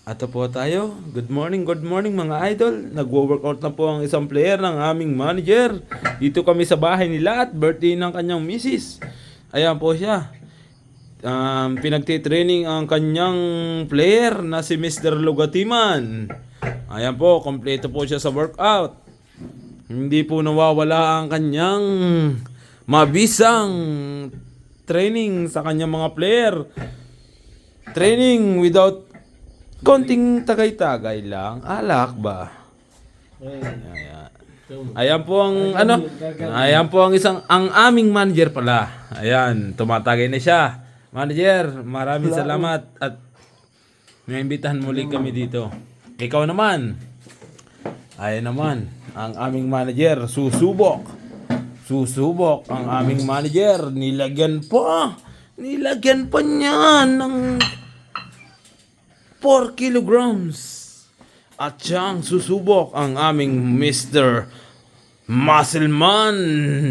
Ato po tayo. Good morning mga idol. Nagwo-workout na po ang isang player ng aming manager. Dito kami sa bahay nila at birthday ng kanyang misis. Ayan po siya. Pinagtitraining ang kanyang player na si Mr. Lugatiman. Ayan po, kompleto po siya sa workout. Hindi po nawawala ang kanyang mabisang training sa kanyang mga player. Training without konting tagay-tagay lang. Alak ba? Ayan. Ayan po ang ayan po ang ang aming manager pala. Ayan, tumatagay na siya. Manager, maraming salamat at naimbitahan muli kami dito. Ikaw naman. Ayan naman ang aming manager, susubok. Susubok ang aming manager. Nilagyan pa niya ng 4 kilograms. At siyang susubok ang aming Mr. Muscleman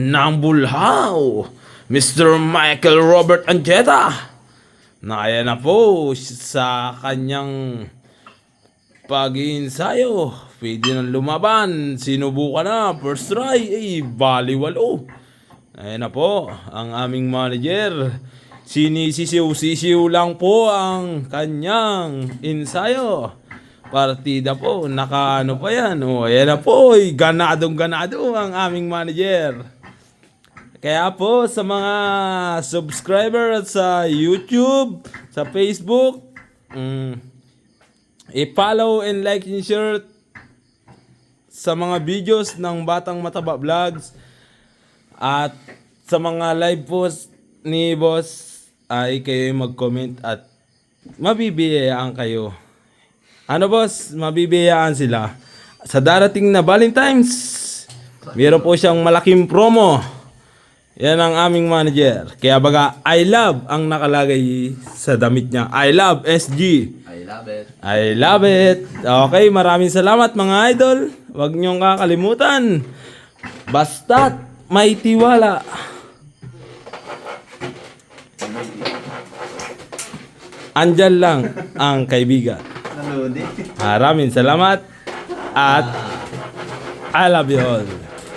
ng Bulhaw, Mr. Michael Robert Anjeta. Na ayan na po sa kanyang pag-iinsayo. Pwede nang lumaban. Sinubukan na. First try. Baliwalo. Ayan na po ang aming manager. Sinisisiw-sisiw lang po ang kanyang ensayo. Partida po, nakaano pa yan. Ayan na po, ganadong-ganado ang aming manager. Kaya po sa mga subscriber sa YouTube, sa Facebook, i-follow and like and share sa mga videos ng Batang Mataba Vlogs at sa mga live post ni Boss ay kayo mag-comment at mabibiyayaan kayo. Ano boss? Mabibiyayaan sila. Sa darating na Valentine's, meron po siyang malaking promo. Yan ang aming manager. Kaya baga, I love ang nakalagay sa damit niya. I love SG. I love it. I love it. Okay, maraming salamat mga idol. Huwag niyong kakalimutan. Basta't may tiwala. Andyan lang ang kaibigan. Maraming salamat at I love you all.